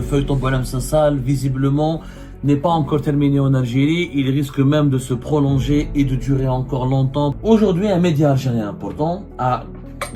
Le feuilleton Boualem Sansal, visiblement, n'est pas encore terminé en Algérie. Il risque même de se prolonger et de durer encore longtemps. Aujourd'hui, un média algérien important a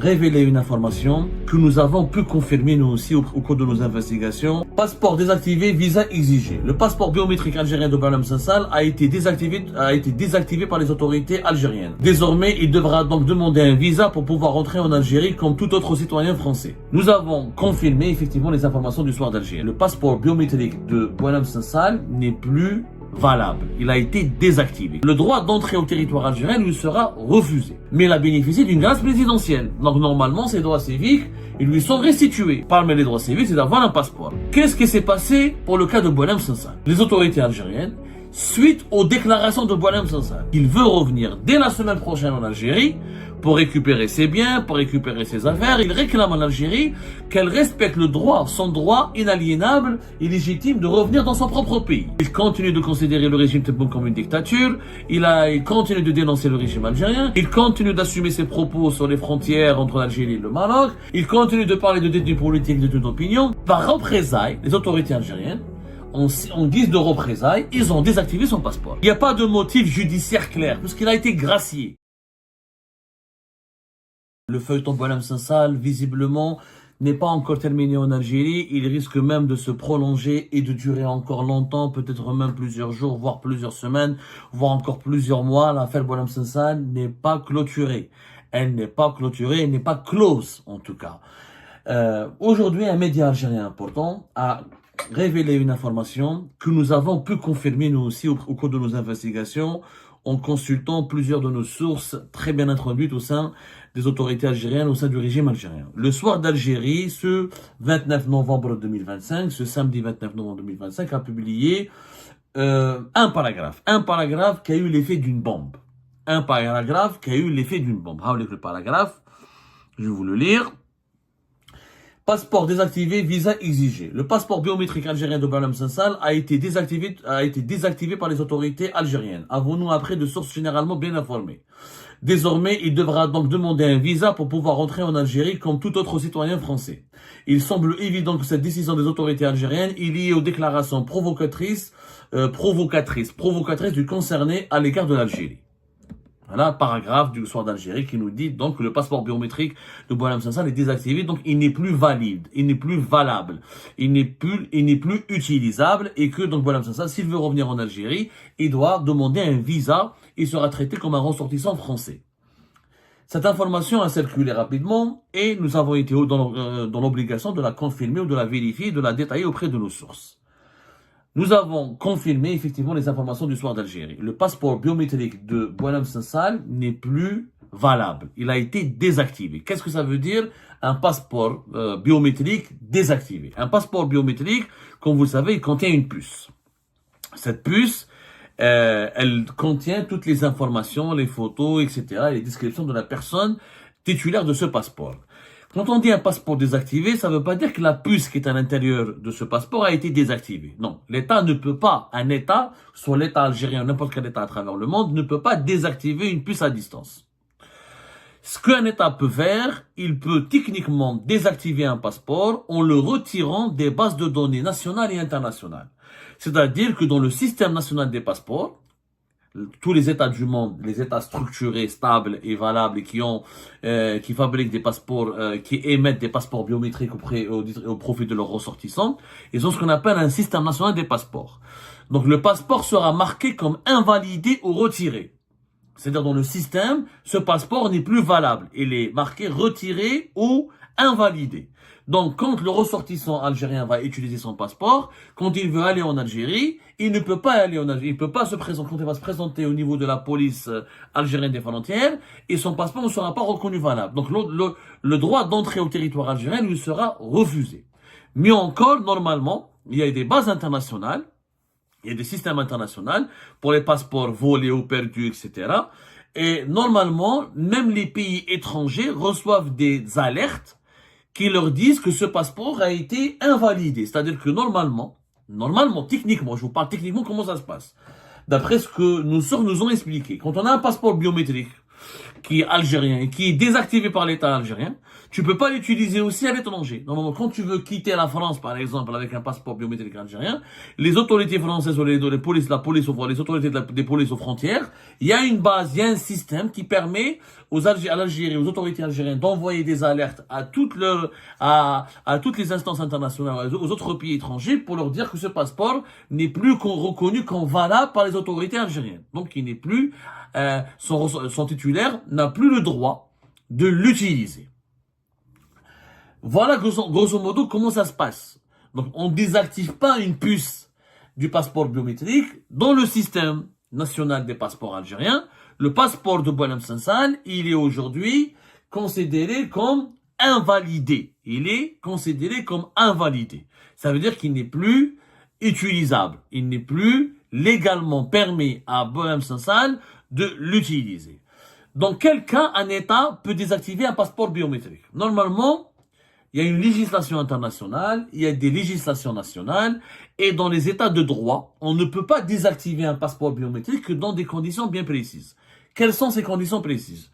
révélé une information que nous avons pu confirmer nous aussi au cours de nos investigations. Passeport désactivé, visa exigé. Le passeport biométrique algérien de Boualem Sansal a été désactivé par les autorités algériennes. Désormais, il devra donc demander un visa pour pouvoir rentrer en Algérie comme tout autre citoyen français. Nous avons confirmé effectivement les informations du soir d'Alger. Le passeport biométrique de Boualem Sansal n'est plus valable. Il a été désactivé. Le droit d'entrer au territoire algérien lui sera refusé. Mais il a bénéficié d'une grâce présidentielle. Donc normalement, ses droits civiques, ils lui sont restitués. Parmi les droits civiques, c'est d'avoir un passeport. Qu'est-ce qui s'est passé pour le cas de Boualem Sansal? Les autorités algériennes, suite aux déclarations de Boualem Sansal, il veut revenir dès la semaine prochaine en Algérie pour récupérer ses biens, pour récupérer ses affaires. Il réclame en Algérie qu'elle respecte le droit, son droit inaliénable et légitime de revenir dans son propre pays. Il continue de considérer le régime Tebboune comme une dictature. Il continue de dénoncer le régime algérien. Il continue d'assumer ses propos sur les frontières entre l'Algérie et le Maroc. Il continue de parler de détenus politiques, de détenus d'opinion. Par représailles, les autorités algériennes, en guise de représailles, ils ont désactivé son passeport. Il n'y a pas de motif judiciaire clair, puisqu'il a été gracié. Le feuilleton Boualem Sansal, visiblement, n'est pas encore terminé en Algérie. Il risque même de se prolonger et de durer encore longtemps, peut-être même plusieurs jours, voire plusieurs semaines, voire encore plusieurs mois. L'affaire Boualem Sansal n'est pas clôturée. Elle n'est pas clôturée, elle n'est pas close, en tout cas. Aujourd'hui, un média algérien important a révélé une information que nous avons pu confirmer nous aussi au cours de nos investigations en consultant plusieurs de nos sources très bien introduites au sein des autorités algériennes, au sein du régime algérien. Le soir d'Algérie, ce 29 novembre 2025, ce samedi 29 novembre 2025, a publié un paragraphe qui a eu l'effet d'une bombe. Un paragraphe qui a eu l'effet d'une bombe. Regardez le paragraphe, je vais vous le lire. Passeport désactivé, visa exigé. Le passeport biométrique algérien de Boualem Sansal a été désactivé par les autorités algériennes. Avons-nous appris de sources généralement bien informées. Désormais, il devra donc demander un visa pour pouvoir rentrer en Algérie comme tout autre citoyen français. Il semble évident que cette décision des autorités algériennes est liée aux déclarations provocatrices du concerné à l'égard de l'Algérie. Voilà un paragraphe du soir d'Algérie qui nous dit donc que le passeport biométrique de Boualem Sansal est désactivé, donc il n'est plus valide, il n'est plus valable, il n'est plus utilisable et que donc Boualem Sansal, s'il veut revenir en Algérie, il doit demander un visa et sera traité comme un ressortissant français. Cette information a circulé rapidement et nous avons été dans l'obligation de la confirmer ou de la vérifier, de la détailler auprès de nos sources. Nous avons confirmé effectivement les informations du soir d'Algérie. Le passeport biométrique de Boualem Sansal n'est plus valable. Il a été désactivé. Qu'est-ce que ça veut dire? Un passeport biométrique désactivé. Un passeport biométrique, comme vous le savez, il contient une puce. Cette puce, elle contient toutes les informations, les photos, etc., les descriptions de la personne titulaire de ce passeport. Quand on dit un passeport désactivé, ça ne veut pas dire que la puce qui est à l'intérieur de ce passeport a été désactivée. Non, l'État ne peut pas, un État, soit l'État algérien ou n'importe quel État à travers le monde, ne peut pas désactiver une puce à distance. Ce qu'un État peut faire, il peut techniquement désactiver un passeport en le retirant des bases de données nationales et internationales. C'est-à-dire que dans le système national des passeports, tous les États du monde, les États structurés, stables et valables et qui fabriquent des passeports, qui émettent des passeports biométriques au profit de leurs ressortissants, ils ont ce qu'on appelle un système national des passeports. Donc le passeport sera marqué comme invalidé ou retiré. C'est-à-dire dans le système, ce passeport n'est plus valable. Il est marqué retiré ou invalidé. Donc, quand le ressortissant algérien va utiliser son passeport, quand il veut aller en Algérie, il ne peut pas aller en Algérie. Il peut pas se présenter, quand il va se présenter au niveau de la police algérienne des frontières, et son passeport ne sera pas reconnu valable. Donc, le droit d'entrer au territoire algérien lui sera refusé. Mais encore, normalement, il y a des bases internationales, il y a des systèmes internationaux pour les passeports volés ou perdus, etc. Et normalement, même les pays étrangers reçoivent des alertes qui leur disent que ce passeport a été invalidé. C'est-à-dire que normalement, techniquement, je vous parle techniquement comment ça se passe. D'après ce que nos sources nous ont expliqué, quand on a un passeport biométrique qui est algérien et qui est désactivé par l'État algérien, tu peux pas l'utiliser aussi à l'étranger. Normalement, quand tu veux quitter la France, par exemple, avec un passeport biométrique algérien, les autorités françaises ou les polices, la police, les autorités des polices aux frontières, il y a une base, il y a un système qui permet à l'Algérie, aux autorités algériennes d'envoyer des alertes à toutes les instances internationales, aux autres pays étrangers pour leur dire que ce passeport n'est plus reconnu comme valable par les autorités algériennes. Donc, il n'est plus, son titulaire n'a plus le droit de l'utiliser. Voilà grosso modo comment ça se passe. Donc on ne désactive pas une puce du passeport biométrique dans le système national des passeports algériens. Le passeport de Boualem Sansal, il est aujourd'hui considéré comme invalidé. Il est considéré comme invalidé. Ça veut dire qu'il n'est plus utilisable. Il n'est plus légalement permis à Boualem Sansal de l'utiliser. Dans quel cas un État peut désactiver un passeport biométrique? Normalement, il y a une législation internationale, il y a des législations nationales, et dans les États de droit, on ne peut pas désactiver un passeport biométrique que dans des conditions bien précises. Quelles sont ces conditions précises?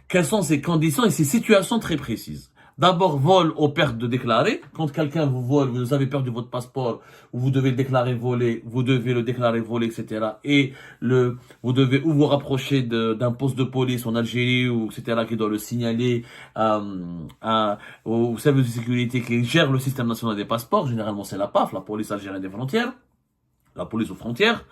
Quelles sont ces conditions et ces situations très précises? D'abord, vol aux pertes de déclarer. Quand quelqu'un vous vole, vous avez perdu votre passeport, vous devez le déclarer volé, vous devez le déclarer volé, etc. Et vous devez ou vous rapprocher d'un poste de police en Algérie, ou etc., qui doit le signaler au service de sécurité qui gère le système national des passeports. Généralement, c'est la PAF, la police algérienne des frontières. La police aux frontières,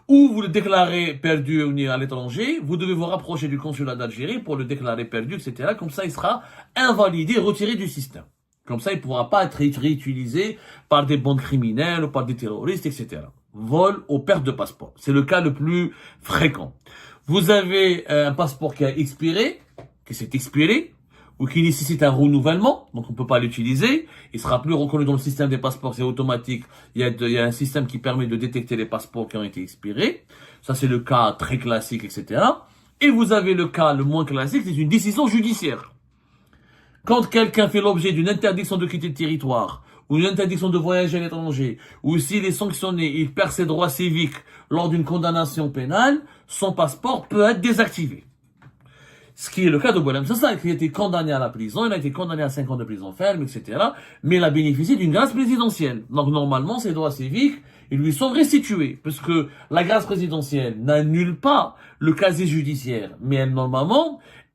ou vous le déclarez perdu à l'étranger, vous devez vous rapprocher du consulat d'Algérie pour le déclarer perdu, etc. Comme ça, il sera invalidé, retiré du système. Comme ça, il ne pourra pas être réutilisé par des bandes criminelles ou par des terroristes, etc. Vol aux pertes de passeport. C'est le cas le plus fréquent. Vous avez un passeport qui a expiré, qui s'est expiré, ou qui nécessite un renouvellement, donc on ne peut pas l'utiliser, il sera plus reconnu dans le système des passeports, c'est automatique, il y a un système qui permet de détecter les passeports qui ont été expirés, ça c'est le cas très classique, etc. Et vous avez le cas le moins classique, c'est une décision judiciaire. Quand quelqu'un fait l'objet d'une interdiction de quitter le territoire, ou une interdiction de voyager à l'étranger, ou s'il est sanctionné, il perd ses droits civiques lors d'une condamnation pénale, son passeport peut être désactivé. Ce qui est le cas de Boualem Sansal, qui a été condamné à la prison, il a été condamné à 5 ans de prison ferme, etc. Mais il a bénéficié d'une grâce présidentielle. Donc normalement, ses droits civiques, ils lui sont restitués. Parce que la grâce présidentielle n'annule pas le casier judiciaire. Mais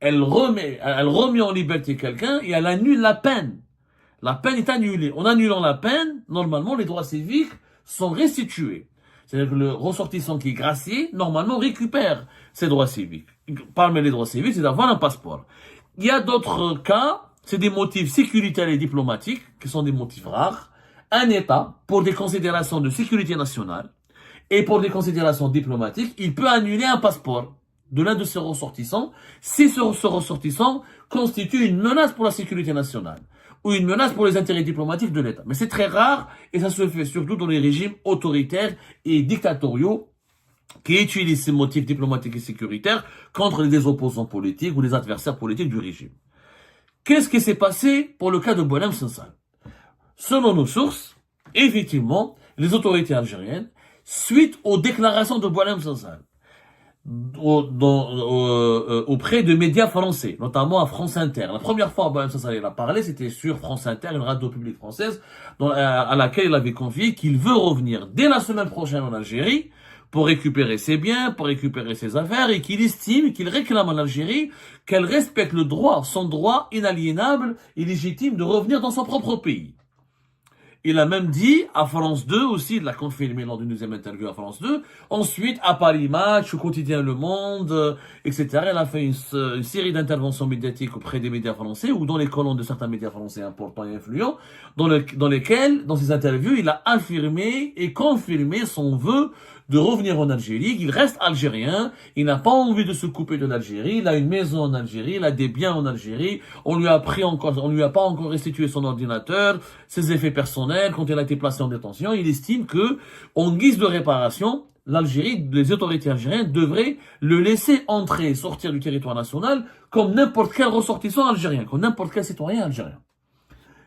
elle remet en liberté quelqu'un et elle annule la peine. La peine est annulée. En annulant la peine, normalement, les droits civiques sont restitués. C'est-à-dire que le ressortissant qui est gracié, normalement, récupère ses droits civiques. Parmi les droits civiques, c'est d'avoir un passeport. Il y a d'autres cas, c'est des motifs sécuritaires et diplomatiques, qui sont des motifs rares. Un État, pour des considérations de sécurité nationale, et pour des considérations diplomatiques, il peut annuler un passeport de l'un de ses ressortissants, si ce ressortissant constitue une menace pour la sécurité nationale, ou une menace pour les intérêts diplomatiques de l'État. Mais c'est très rare, et ça se fait surtout dans les régimes autoritaires et dictatoriaux, qui utilisent ces motifs diplomatiques et sécuritaires contre les opposants politiques ou les adversaires politiques du régime. Qu'est-ce qui s'est passé pour le cas de Boualem Sansal? Selon nos sources, effectivement, les autorités algériennes, suite aux déclarations de Boualem Sansal, auprès de médias français, notamment à France Inter. La première fois où Boualem Sansal a parlé, c'était sur France Inter, une radio publique française, à laquelle il avait confié qu'il veut revenir dès la semaine prochaine en Algérie pour récupérer ses biens, pour récupérer ses affaires, et qu'il estime, qu'il réclame en Algérie qu'elle respecte le droit, son droit inaliénable et légitime de revenir dans son propre pays. Il a même dit à France 2 aussi, il l'a confirmé lors d'une deuxième interview à France 2, ensuite à Paris Match, au quotidien Le Monde, etc. Il a fait une série d'interventions médiatiques auprès des médias français ou dans les colonnes de certains médias français importants et influents, dans lesquels, dans ces interviews, il a affirmé et confirmé son vœu de revenir en Algérie. Il reste algérien, il n'a pas envie de se couper de l'Algérie, il a une maison en Algérie, il a des biens en Algérie, on lui a pas encore restitué son ordinateur, ses effets personnels quand il a été placé en détention. Il estime que, en guise de réparation, l'Algérie, les autorités algériennes devraient le laisser entrer et sortir du territoire national comme n'importe quel ressortissant algérien, comme n'importe quel citoyen algérien.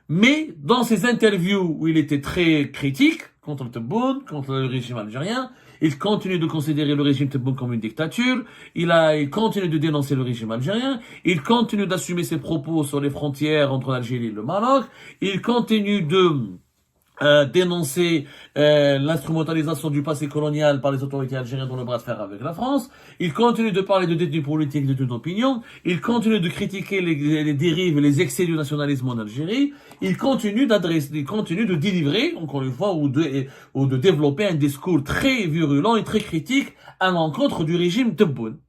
Mais dans ces interviews où il était très critique contre le Tebboune, contre le régime algérien. Il continue de considérer le régime Tebboune comme une dictature. Il continue de dénoncer le régime algérien. Il continue d'assumer ses propos sur les frontières entre l'Algérie et le Maroc. Il continue de dénoncer l'instrumentalisation du passé colonial par les autorités algériennes dans le bras de fer avec la France. Il continue de parler de détenus politiques, de détenus d'opinion. Il continue de critiquer les dérives et les excès du nationalisme en Algérie. Il continue de délivrer, encore une fois, ou de développer un discours très virulent et très critique à l'encontre du régime Tebboune,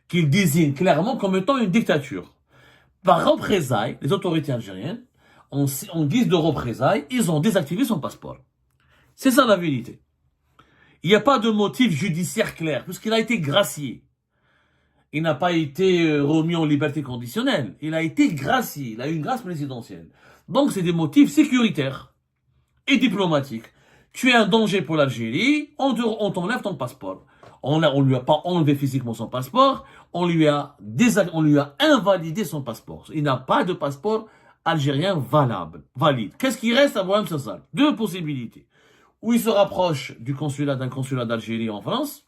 qu'il désigne clairement comme étant une dictature. Par représailles, les autorités algériennes, en guise de représailles, ils ont désactivé son passeport. C'est ça la vérité. Il n'y a pas de motif judiciaire clair, puisqu'il a été gracié. Il n'a pas été remis en liberté conditionnelle. Il a été gracié. Il a eu une grâce présidentielle. Donc, c'est des motifs sécuritaires et diplomatiques. Tu es un danger pour l'Algérie, on t'enlève ton passeport. On lui a pas enlevé physiquement son passeport, on lui a invalidé son passeport. Il n'a pas de passeport algérien valide. Qu'est-ce qui reste à Boualem Sansal? Deux possibilités. Ou il se rapproche d'un consulat d'Algérie en France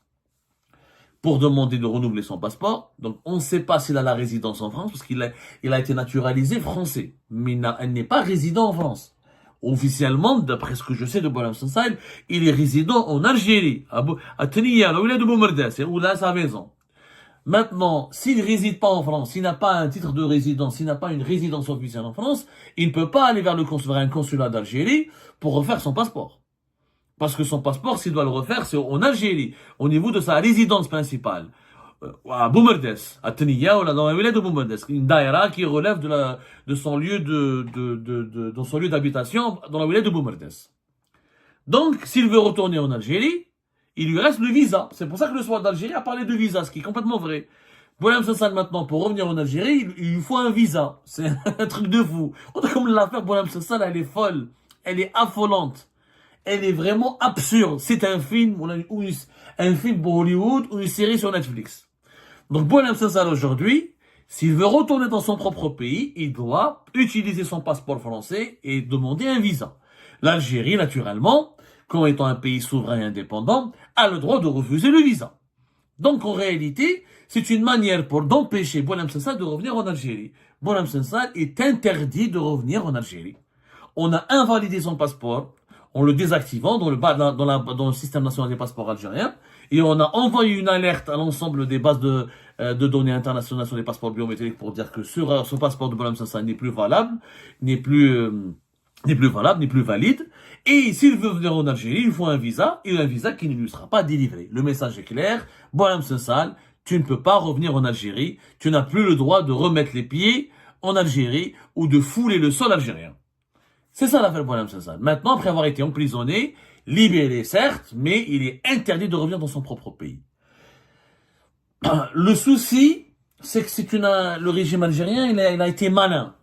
pour demander de renouveler son passeport. Donc, on ne sait pas s'il a la résidence en France parce qu'il a été naturalisé français. Mais il n'est pas résident en France. Officiellement, d'après ce que je sais de Boualem Sansal, il est résident en Algérie, à Teniya, là où il est de Boumerdes, où là sa maison. Maintenant, s'il ne réside pas en France, s'il n'a pas un titre de résidence, s'il n'a pas une résidence officielle en France, il ne peut pas aller vers un consulat d'Algérie pour refaire son passeport. Parce que son passeport, s'il doit le refaire, c'est en Algérie, au niveau de sa résidence principale. À Boumerdes, à Teniya, ou là dans la ville de Boumerdes, une daïra qui relève de son lieu dans son lieu d'habitation dans la ville de Boumerdes. Donc, s'il veut retourner en Algérie, il lui reste le visa. C'est pour ça que le soir d'Algérie a parlé de visa, ce qui est complètement vrai. Boualem Sansal, maintenant, pour revenir en Algérie, il lui faut un visa. C'est un truc de fou. Comme l'affaire Boualem Sansal, elle est folle. Elle est affolante. Elle est vraiment absurde. C'est un film, un film pour Hollywood ou une série sur Netflix. Donc, Boualem Sansal, aujourd'hui, s'il veut retourner dans son propre pays, il doit utiliser son passeport français et demander un visa. L'Algérie, naturellement, comme étant un pays souverain et indépendant, a le droit de refuser le visa. Donc, en réalité, c'est une manière d'empêcher Boualem Sansal de revenir en Algérie. Boualem Sansal est interdit de revenir en Algérie. On a invalidé son passeport en le désactivant dans le système national des passeports algériens, et on a envoyé une alerte à l'ensemble des bases de données internationales sur les passeports biométriques pour dire que ce passeport de Boualem Sansal n'est plus valable, n'est plus valide. Et s'il veut venir en Algérie, il faut un visa, et un visa qui ne lui sera pas délivré. Le message est clair. Boualem Sansal, tu ne peux pas revenir en Algérie. Tu n'as plus le droit de remettre les pieds en Algérie ou de fouler le sol algérien. C'est ça l'affaire Boualem Sansal. Maintenant, après avoir été emprisonné, libéré certes, mais il est interdit de revenir dans son propre pays. Le souci, c'est que le régime algérien, il a été malin.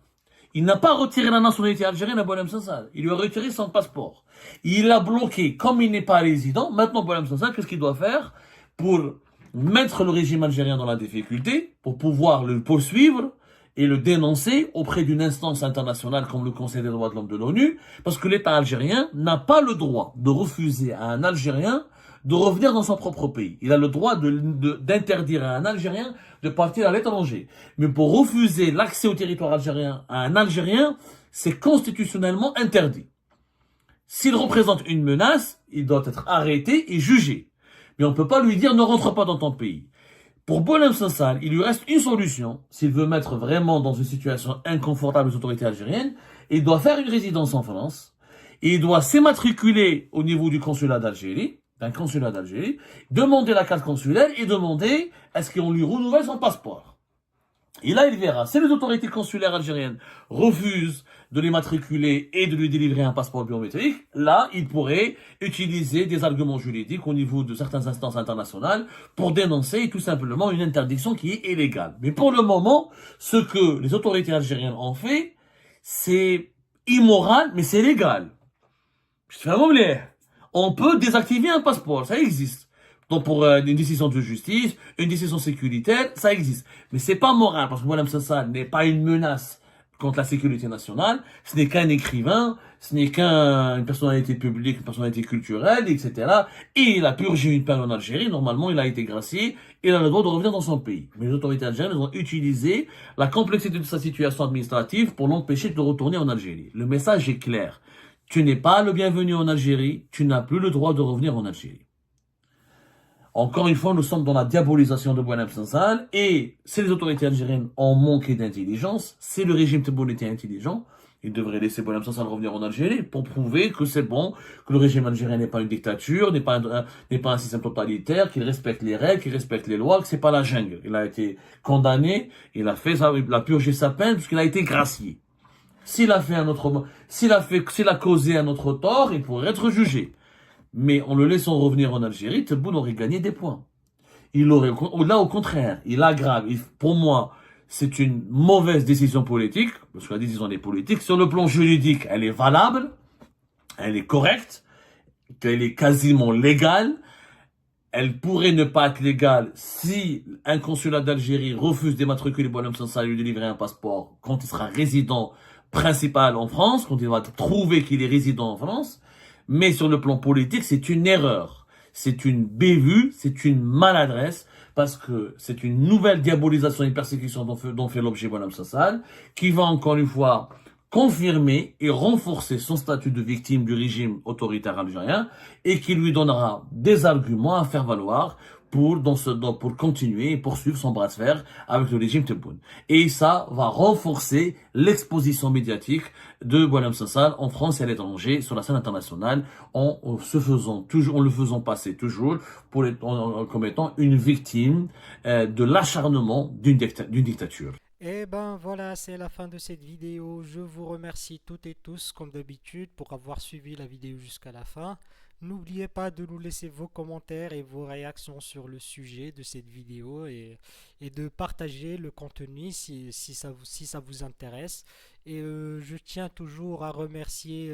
Il n'a pas retiré la nationalité algérienne à Boualem Sansal. Il lui a retiré son passeport. Il l'a bloqué. Comme il n'est pas résident, maintenant Boualem Sansal, qu'est-ce qu'il doit faire pour mettre le régime algérien dans la difficulté, pour pouvoir le poursuivre et le dénoncer auprès d'une instance internationale comme le Conseil des droits de l'homme de l'ONU, parce que l'État algérien n'a pas le droit de refuser à un Algérien de revenir dans son propre pays. Il a le droit d'interdire à un Algérien de partir à l'étranger. Mais pour refuser l'accès au territoire algérien à un Algérien, c'est constitutionnellement interdit. S'il représente une menace, il doit être arrêté et jugé. Mais on ne peut pas lui dire ne rentre pas dans ton pays. Pour Boualem Sansal, il lui reste une solution. S'il veut mettre vraiment dans une situation inconfortable les autorités algériennes, il doit faire une résidence en France. Et il doit s'immatriculer au niveau du consulat d'Algérie, demander la carte consulaire et demander est-ce qu'on lui renouvelle son passeport. Et là, il verra. Si les autorités consulaires algériennes refusent de l'immatriculer et de lui délivrer un passeport biométrique, là, il pourrait utiliser des arguments juridiques au niveau de certaines instances internationales pour dénoncer tout simplement une interdiction qui est illégale. Mais pour le moment, ce que les autorités algériennes ont fait, c'est immoral, mais c'est légal. On peut désactiver un passeport, ça existe. Donc pour une décision de justice, une décision sécuritaire, ça existe. Mais c'est pas moral, parce que Boualem Sansal n'est pas une menace contre la sécurité nationale, ce n'est qu'un écrivain, ce n'est qu'une personnalité publique, une personnalité culturelle, etc. Et il a purgé une peine en Algérie, normalement il a été gracié, il a le droit de revenir dans son pays. Mais les autorités algériennes ont utilisé la complexité de sa situation administrative pour l'empêcher de retourner en Algérie. Le message est clair. Tu n'es pas le bienvenu en Algérie, tu n'as plus le droit de revenir en Algérie. Encore une fois, nous sommes dans la diabolisation de Boualem Sansal, et si les autorités algériennes ont manqué d'intelligence, si le régime Tebboune était intelligent, il devrait laisser Boualem Sansal revenir en Algérie pour prouver que c'est bon, que le régime algérien n'est pas une dictature, n'est pas un système totalitaire, qu'il respecte les règles, qu'il respecte les lois, que c'est pas la jungle. Il a été condamné, il a purgé sa peine puisqu'il a été gracié. S'il a causé un autre tort, il pourrait être jugé. Mais en le laissant revenir en Algérie, Tebboune aurait gagné des points. Là, au contraire, il aggrave. Pour moi, c'est une mauvaise décision politique, parce que la décision des politiques, sur le plan juridique, elle est valable, elle est correcte, elle est quasiment légale. Elle pourrait ne pas être légale si un consulat d'Algérie refuse d'immatriculer Boualem Sansal et lui délivrer un passeport quand il sera résident principal en France, quand il va trouver qu'il est résident en France. Mais sur le plan politique, c'est une erreur. C'est une bévue, c'est une maladresse, parce que c'est une nouvelle diabolisation et persécution dont fait l'objet Boualem Sansal, qui va encore une fois confirmer et renforcer son statut de victime du régime autoritaire algérien, et qui lui donnera des arguments à faire valoir pour continuer et poursuivre son bras de fer avec le régime Tebboune. Et ça va renforcer l'exposition médiatique de Boualem Sansal en France et à l'étranger sur la scène internationale en le faisant passer toujours comme étant une victime de l'acharnement d'une dictature. Et ben voilà, c'est la fin de cette vidéo. Je vous remercie toutes et tous, comme d'habitude, pour avoir suivi la vidéo jusqu'à la fin. N'oubliez pas de nous laisser vos commentaires et vos réactions sur le sujet de cette vidéo et de partager le contenu si ça vous intéresse. Et je tiens toujours à remercier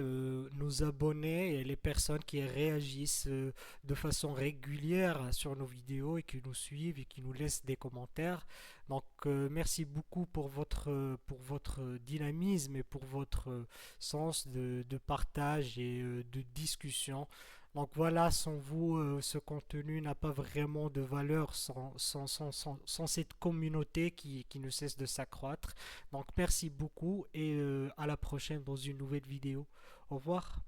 nos abonnés et les personnes qui réagissent de façon régulière sur nos vidéos et qui nous suivent et qui nous laissent des commentaires. Donc merci beaucoup pour votre dynamisme et pour votre sens de partage et de discussion. Donc voilà, sans vous, ce contenu n'a pas vraiment de valeur sans cette communauté qui ne cesse de s'accroître. Donc merci beaucoup et à la prochaine dans une nouvelle vidéo. Au revoir.